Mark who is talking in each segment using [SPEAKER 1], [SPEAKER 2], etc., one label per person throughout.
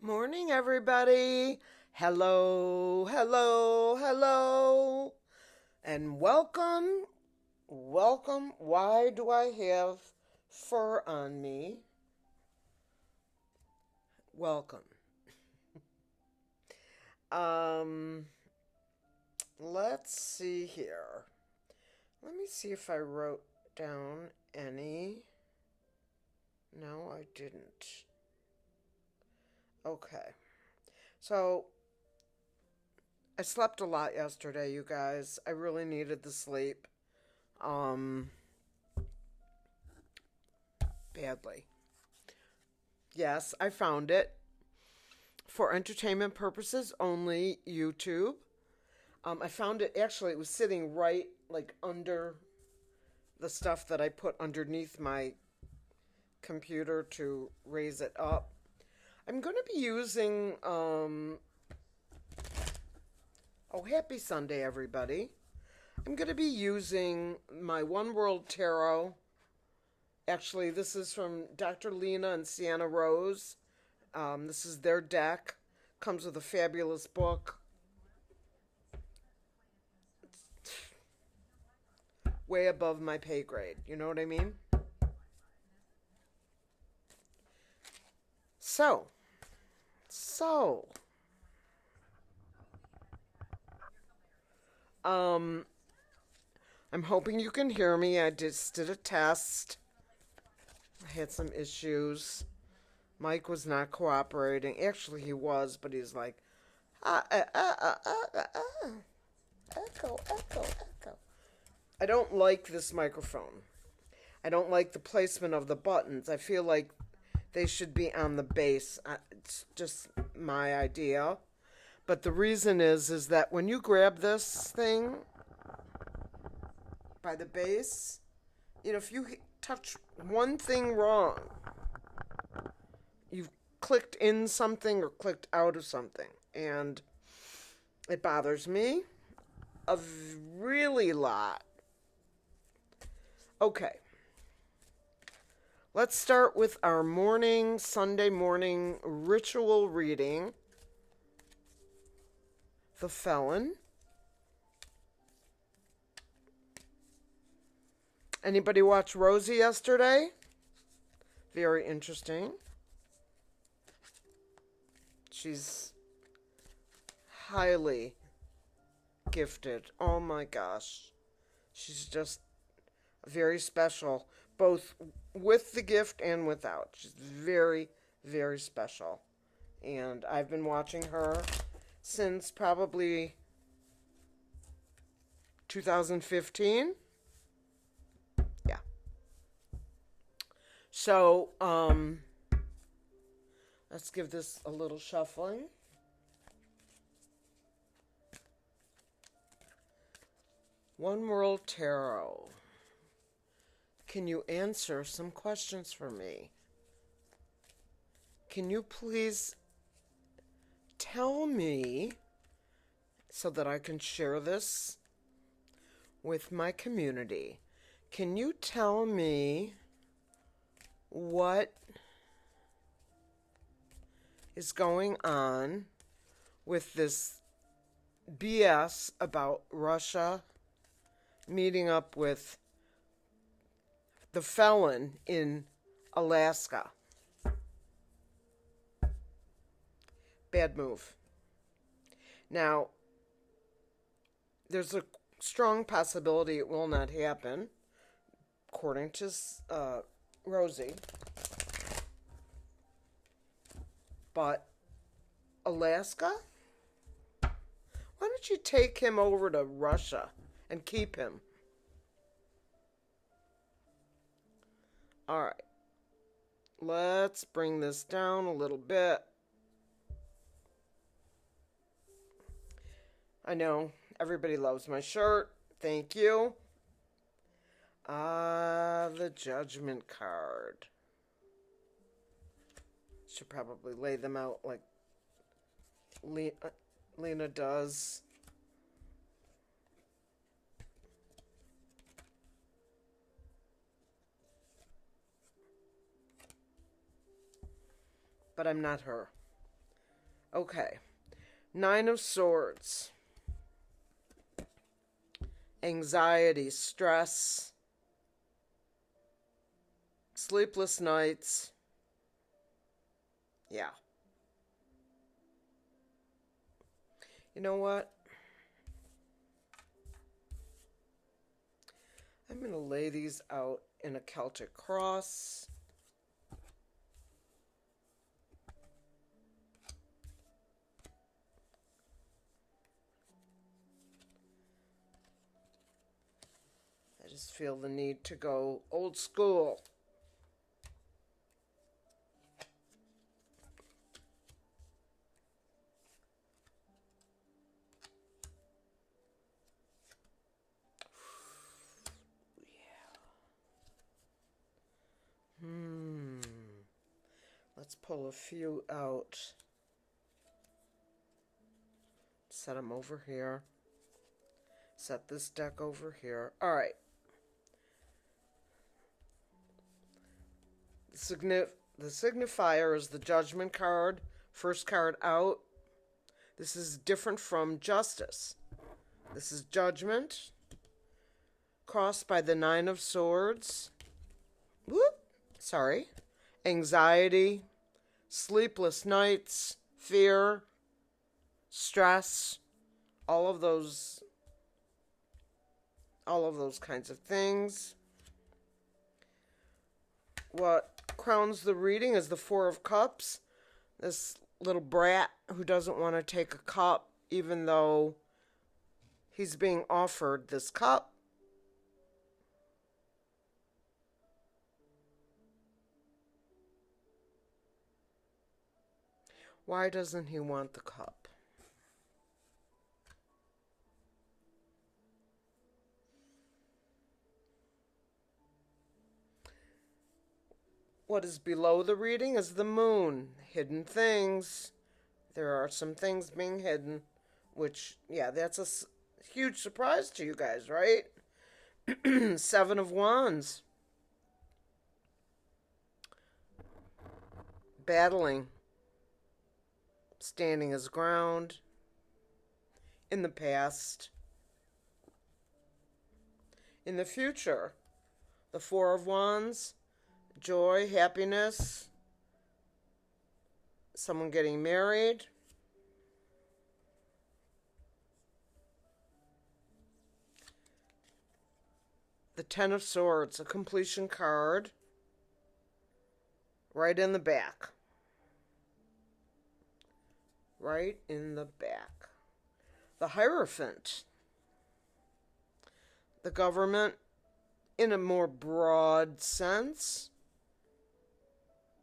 [SPEAKER 1] Morning, everybody. Hello, hello, hello. And welcome, welcome. Why do I have fur on me? Welcome. Um, let's see here. Let me see if I wrote down any. No, I didn't. Okay. So, I slept a lot yesterday, you guys. I really needed the sleep. Um, Badly. Yes, I found it. For entertainment purposes only, YouTube. I found it, actually, it was sitting right like under the stuff that I put underneath my computer to raise it up. I'm going to be using, happy Sunday, everybody. I'm going to be using my One World Tarot. Actually, this is from Dr. Lena and Sienna Rose. This is their deck. Comes with a fabulous book. Way above my pay grade. You know what I mean? So, so, um, I'm hoping you can hear me. I just did a test. I had some issues. Mike was not cooperating. Actually, he was, but he's like, echo, echo, echo. I don't like this microphone. I don't like the placement of the buttons. I feel like they should be on the base. It's just my idea. But the reason is that when you grab this thing by the base, if you touch one thing wrong, you've clicked in something or clicked out of something. And it bothers me a really lot. Okay. Let's start with our Sunday morning ritual reading. The Felon. Anybody watch Rosie yesterday? Very interesting. She's highly gifted. Oh my gosh. She's just very special, both with the gift and without. She's very, very special. And I've been watching her since probably 2015. Yeah. So, let's give this a little shuffling. One World Tarot. Can you answer some questions for me? Can you please tell me, so that I can share this with my community, can you tell me what is going on with this BS about Russia meeting up with the felon in Alaska? Bad move. Now, there's a strong possibility it will not happen, according to Rosie. But Alaska? Why don't you take him over to Russia and keep him? All right. Let's bring this down a little bit. I know everybody loves my shirt. Thank you. The Judgment card. Should probably lay them out like Lena does. But I'm not her. Okay. Nine of Swords. Anxiety, stress, sleepless nights. Yeah. You know what? I'm going to lay these out in a Celtic cross. I just feel the need to go old school. Let's pull a few out. Set them over here. Set this deck over here. All right. The signifier is the Judgment card. First card out. This is different from Justice. This is Judgment. Crossed by the Nine of Swords. Whoop. Sorry. Anxiety. Sleepless nights. Fear. Stress. All of those kinds of things. What crowns the reading is the Four of Cups. This little brat who doesn't want to take a cup even though he's being offered this cup. Why doesn't he want the cup? What is below the reading is the moon. Hidden things. There are some things being hidden, which, yeah, that's a huge surprise to you guys, right? Seven of Wands. Battling. Standing his ground. In the past. In the future. The Four of Wands. Joy, happiness, someone getting married. The Ten of Swords, a completion card, right in the back. Right in the back. The Hierophant, the government in a more broad sense.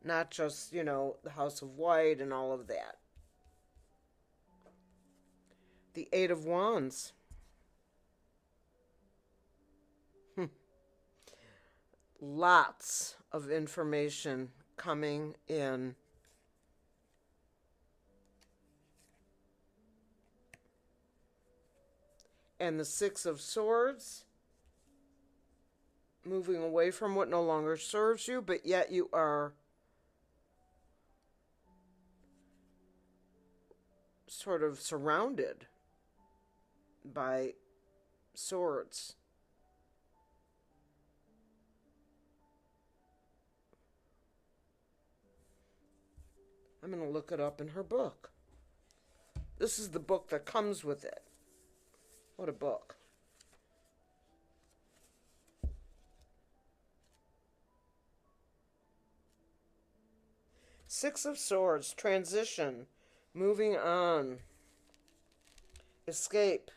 [SPEAKER 1] Not just, the House of White and all of that. The Eight of Wands. Lots of information coming in. And the Six of Swords. Moving away from what no longer serves you, but yet you are sort of surrounded by swords. I'm going to look it up in her book. This is the book that comes with it. What a book. Six of Swords, transition, moving on, escape.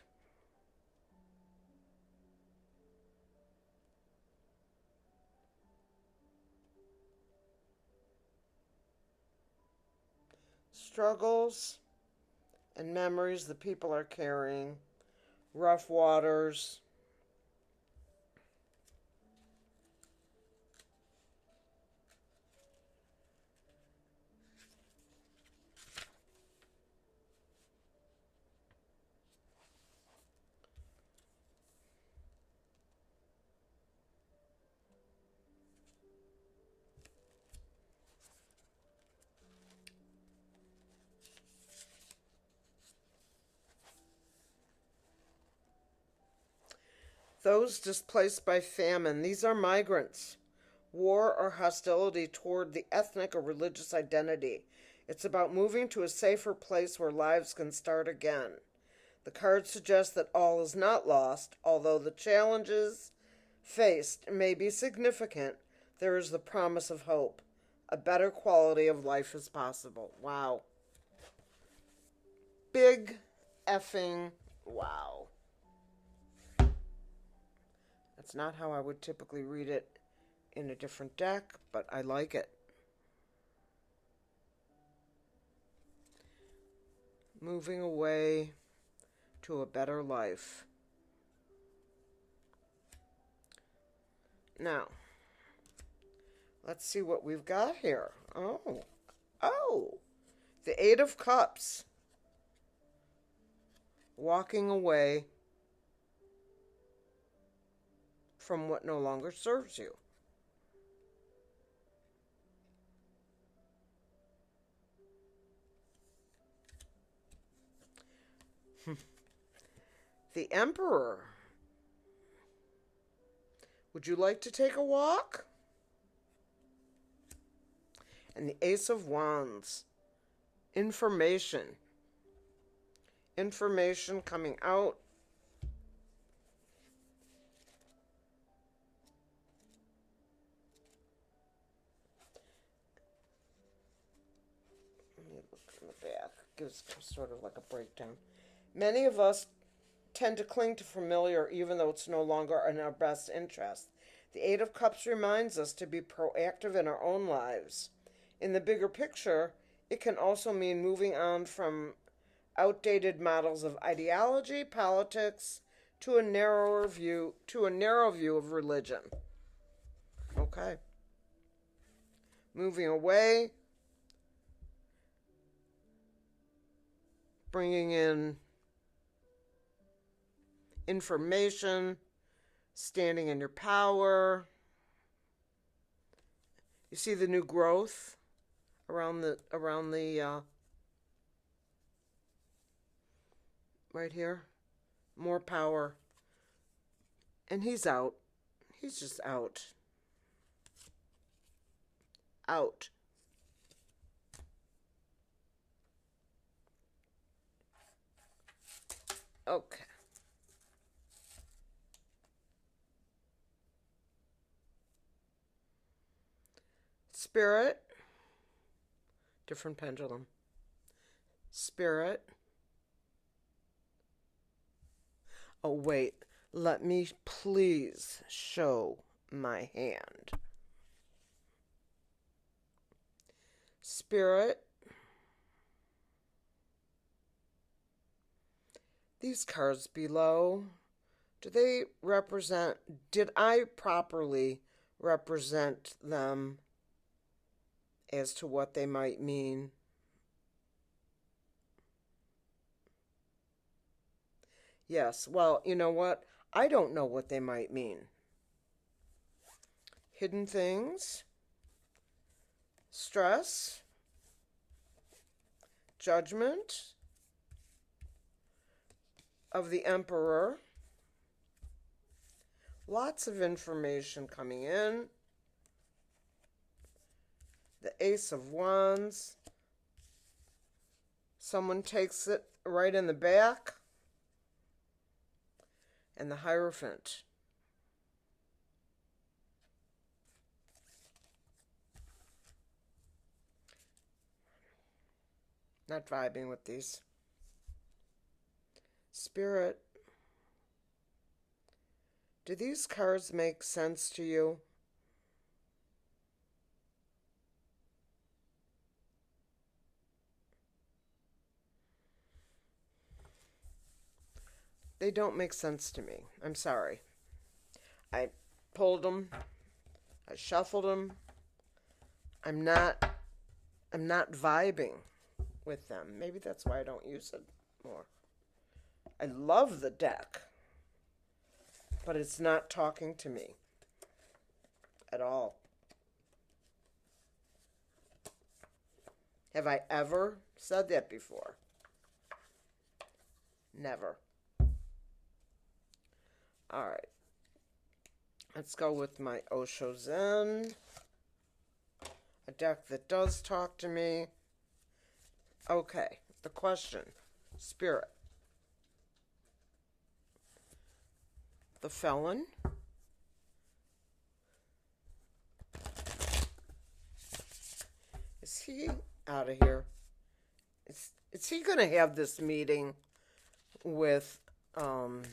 [SPEAKER 1] Struggles and memories the people are carrying, rough waters. Those displaced by famine. These are migrants. War or hostility toward the ethnic or religious identity. It's about moving to a safer place where lives can start again. The card suggests that all is not lost, although the challenges faced may be significant. There is the promise of hope. A better quality of life is possible. Wow. Big effing wow. That's not how I would typically read it in a different deck, but I like it. Moving away to a better life. Now, let's see what we've got here. Oh, the Eight of Cups. Walking away from what no longer serves you. The Emperor. Would you like to take a walk? And the Ace of Wands. Information. Information coming out. Let me look in the back. Gives sort of like a breakdown. Many of us tend to cling to familiar even though it's no longer in our best interest. The Eight of Cups reminds us to be proactive in our own lives. In the bigger picture, it can also mean moving on from outdated models of ideology, politics, to a narrow view of religion. Okay. Moving away, bringing in information, standing in your power. You see the new growth around the right here. More power. And he's out. He's just out. Out. Okay. Spirit. Different pendulum. Spirit. Oh, wait. Let me please show my hand. Spirit. These cards below, did I properly represent them as to what they might mean? Yes, well, you know what? I don't know what they might mean. Hidden things, stress, judgment of the Emperor. Lots of information coming in. The Ace of Wands. Someone takes it right in the back. And the Hierophant. Not vibing with these. Spirit. Do these cards make sense to you? They don't make sense to me. I'm sorry. I pulled them. I shuffled them. I'm not vibing with them. Maybe that's why I don't use it more. I love the deck, but it's not talking to me at all. Have I ever said that before? Never. All right. Let's go with my Osho Zen, a deck that does talk to me. Okay, the question, Spirit. The felon. Is he out of here? Is he going to have this meeting with Putin?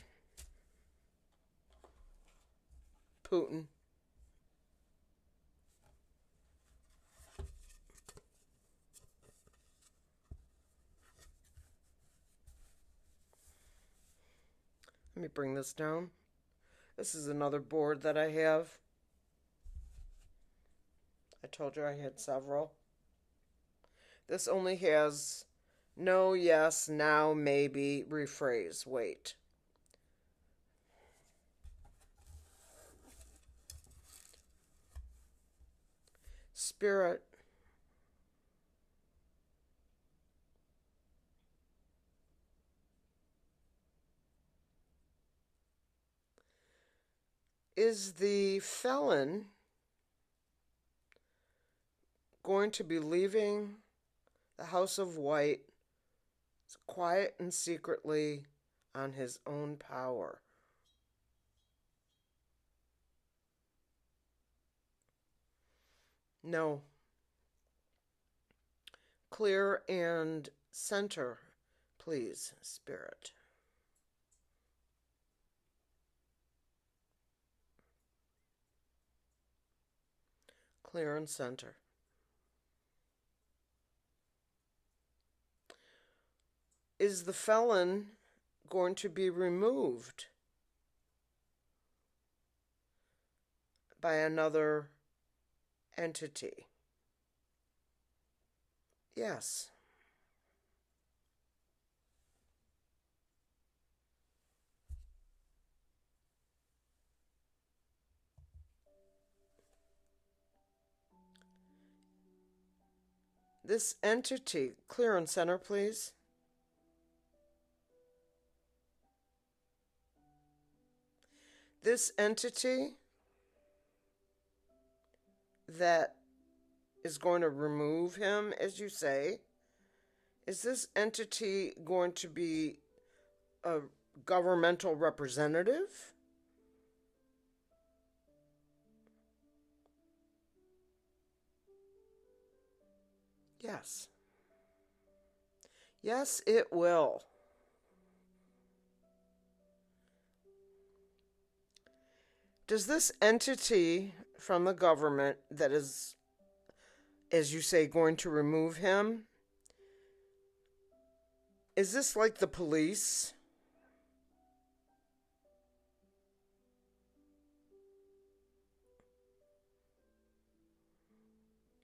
[SPEAKER 1] Let me bring this down. This is another board that I have. I told you I had several. This only has no, yes, now, maybe, rephrase, wait. Spirit. Is the felon going to be leaving the House of White quiet and secretly on his own power? No. Clear and center, please, Spirit. Clear and center. Is the felon going to be removed by another entity? Yes. This entity, clear and center, please. This entity that is going to remove him, as you say, is this entity going to be a governmental representative? Yes. Yes, it will. Does this entity from the government that is, as you say, going to remove him, is this like the police?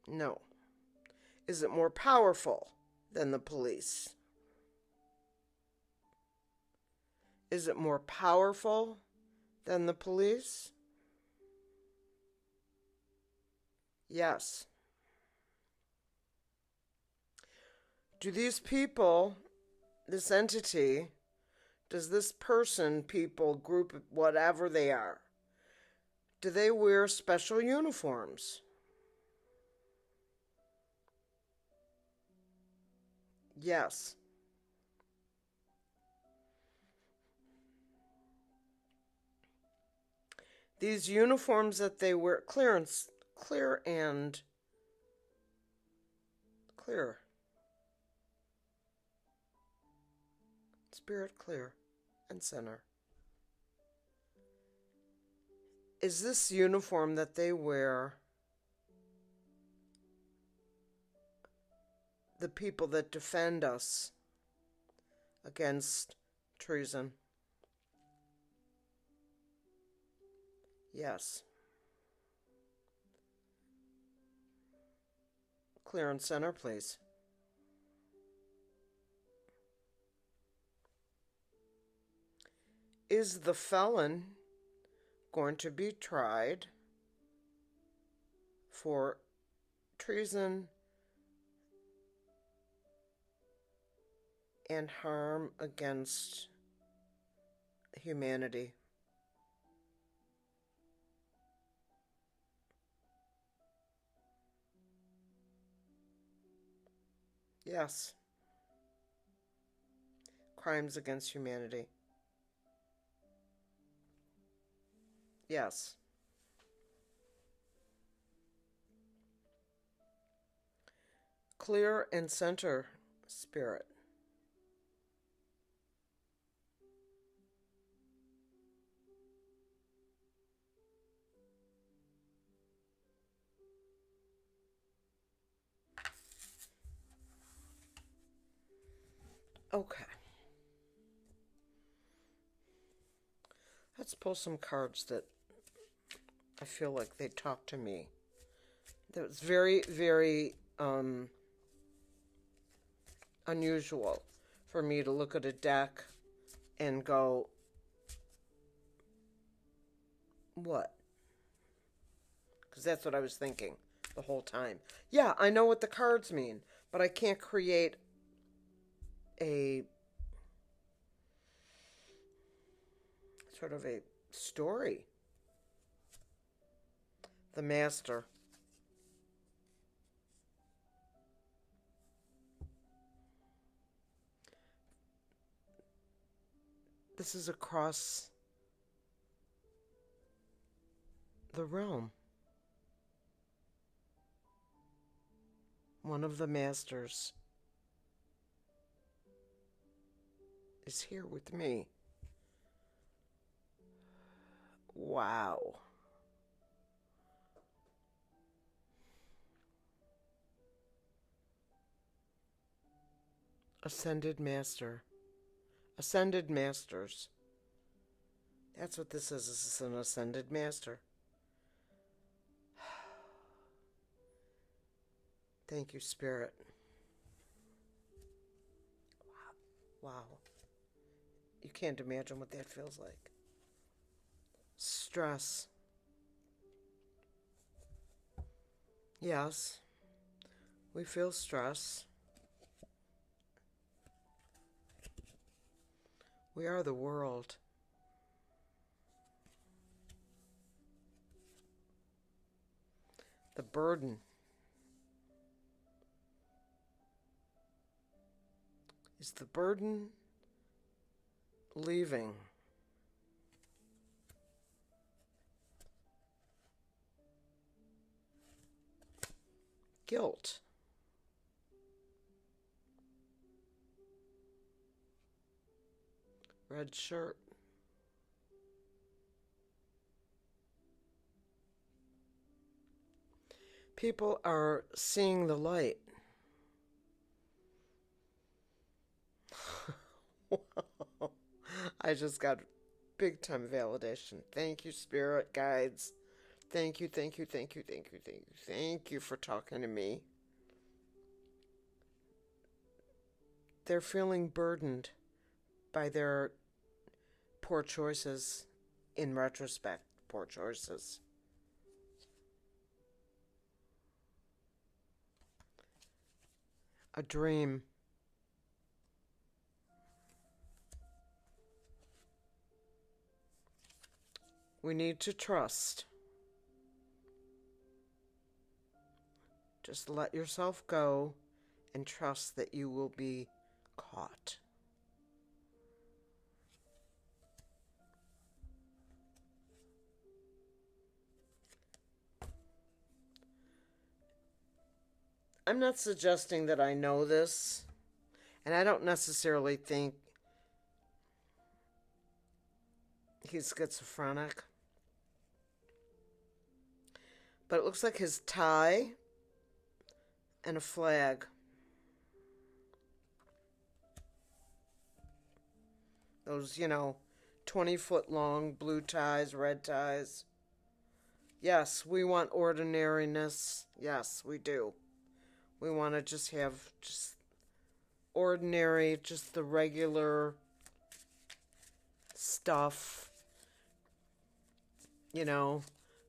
[SPEAKER 1] No. Is it more powerful than the police? Is it more powerful than the police? Yes. Do these people, this entity, does this person, people, group, whatever they are, do they wear special uniforms? Yes. These uniforms that they wear, clear and clear. Spirit clear and center. Is this uniform that they wear the people that defend us against treason? Yes. Clear and center, please. Is the felon going to be tried for treason and harm against humanity? Yes. Crimes against humanity. Yes. Clear and center spirit. Okay. Let's pull some cards that I feel like they talk to me. That was very, very unusual for me to look at a deck and go, what? Because that's what I was thinking the whole time. Yeah, I know what the cards mean, but I can't create a sort of a story. The Master. This is across the realm. One of the masters is here with me. Wow. Ascended Master. Ascended Masters. That's what this is. This is an Ascended Master. Thank you, Spirit. Wow. You can't imagine what that feels like. Stress. Yes, we feel stress. We are the world. The burden is the burden leaving. Guilt. Red shirt. People are seeing the light. I just got big time validation. Thank you, Spirit Guides. Thank you, thank you, thank you, thank you, thank you. Thank you for talking to me. They're feeling burdened by their poor choices. In retrospect, poor choices. A dream. We need to trust. Just let yourself go and trust that you will be caught. I'm not suggesting that I know this, and I don't necessarily think he's schizophrenic. But it looks like his tie and a flag. Those, 20-foot long blue ties, red ties. Yes, we want ordinariness. Yes, we do. We want to just have just ordinary, just the regular stuff.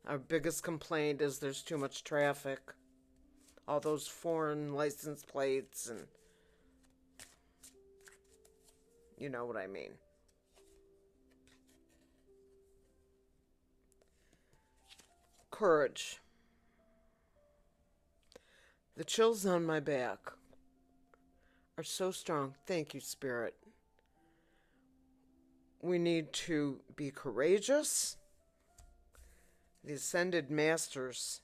[SPEAKER 1] Our biggest complaint is there's too much traffic. All those foreign license plates, and you know what I mean. Courage. The chills on my back are so strong. Thank you, Spirit. We need to be courageous. The Ascended Masters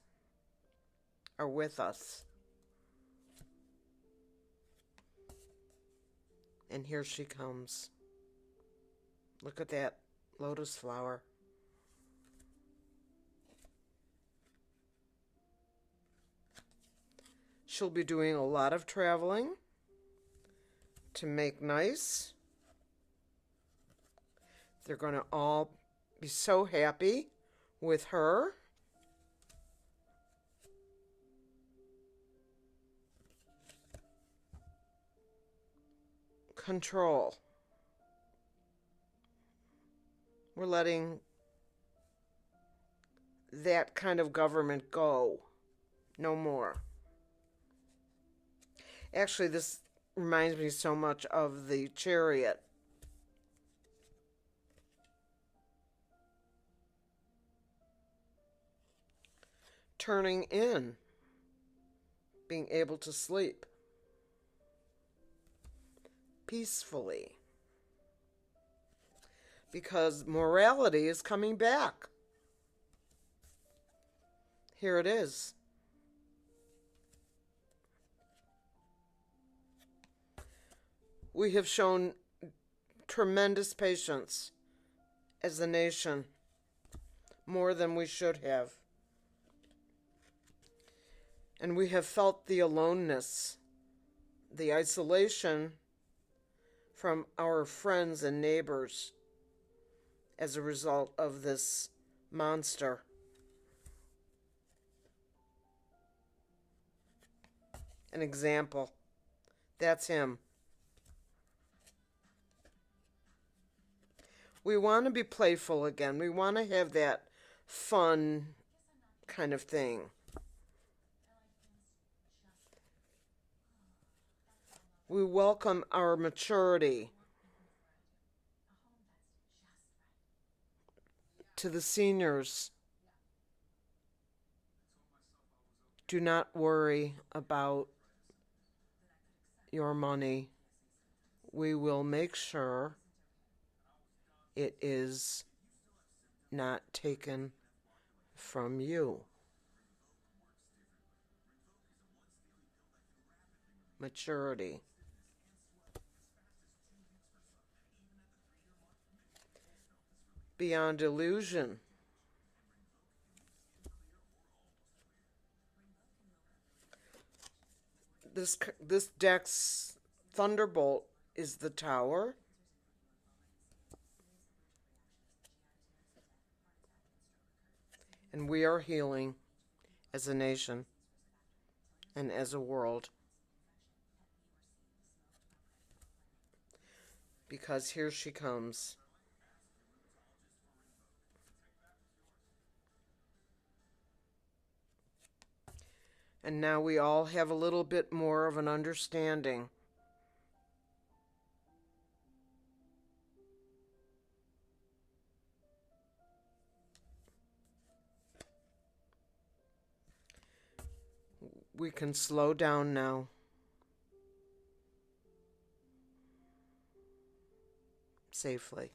[SPEAKER 1] are with us. And here she comes. Look at that lotus flower. She'll be doing a lot of traveling to make nice. They're going to all be so happy with her. Control. We're letting that kind of government go. No more. Actually, this reminds me so much of the Chariot. Turning in. Being able to sleep peacefully. Because morality is coming back. Here it is. We have shown tremendous patience as a nation, more than we should have. And we have felt the aloneness, the isolation from our friends and neighbors as a result of this monster. An example. That's him. We want to be playful again. We want to have that fun kind of thing. We welcome our maturity. To the seniors, do not worry about your money. We will make sure it is not taken from you. Maturity. Beyond illusion. This deck's Thunderbolt is the Tower. And we are healing as a nation and as a world. Because here she comes. And now we all have a little bit more of an understanding. We can slow down now. Safely.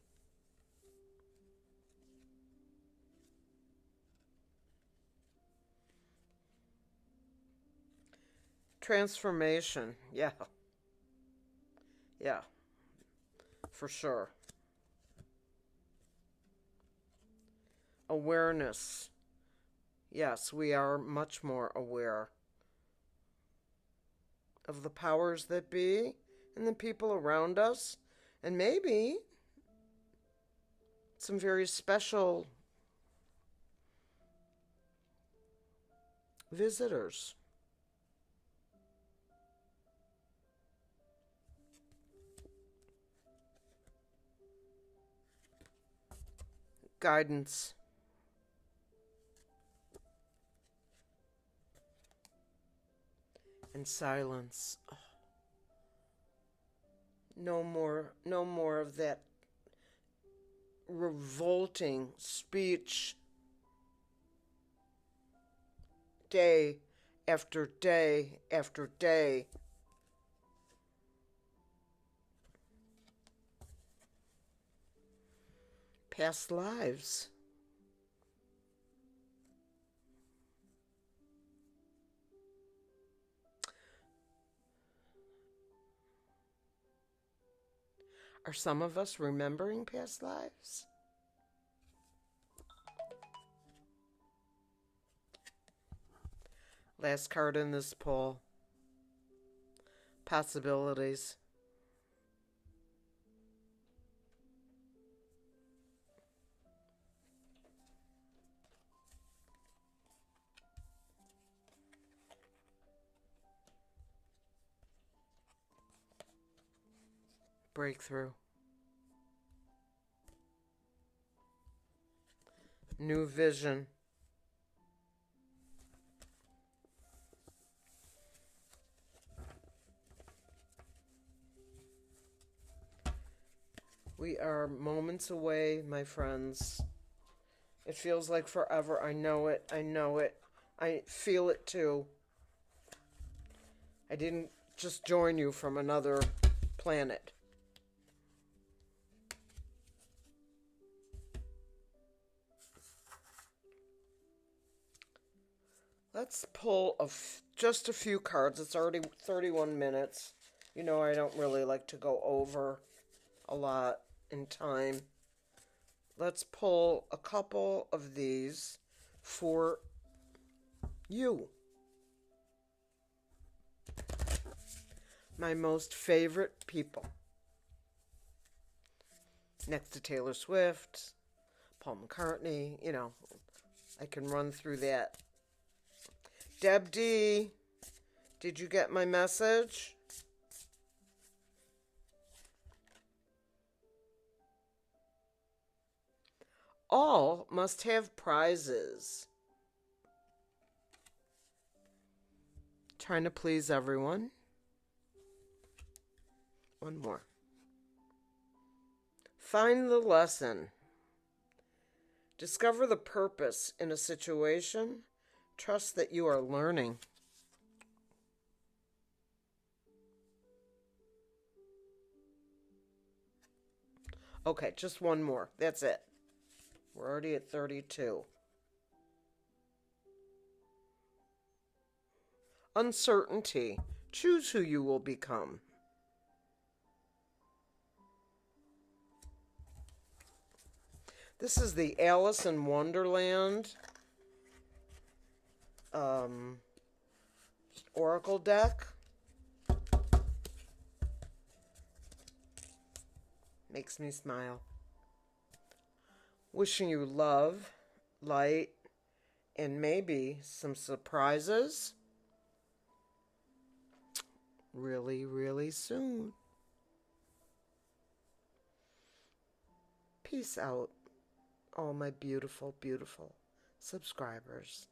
[SPEAKER 1] Transformation. Yeah. Yeah. For sure. Awareness. Yes, we are much more aware of the powers that be and the people around us, and maybe some very special visitors. Guidance. And silence. Oh. No more of that revolting speech. Day after day after day. Past lives. Are some of us remembering past lives? Last card in this poll. Possibilities. Breakthrough. New vision. We are moments away, my friends. It feels like forever. I know it. I know it. I feel it too. I didn't just join you from another planet. Let's pull just a few cards. It's already 31 minutes. You know, I don't really like to go over a lot in time. Let's pull a couple of these for you. My most favorite people. Next to Taylor Swift, Paul McCartney, you know, I can run through that. Deb D, did you get my message? All must have prizes. Trying to please everyone. One more. Find the lesson. Discover the purpose in a situation. Trust that you are learning. Okay, just one more. That's it. We're already at 32. Uncertainty. Choose who you will become. This is the Alice in Wonderland Oracle deck. Makes me smile. Wishing you love, light, and maybe some surprises really, really soon. Peace out, all my beautiful, beautiful subscribers.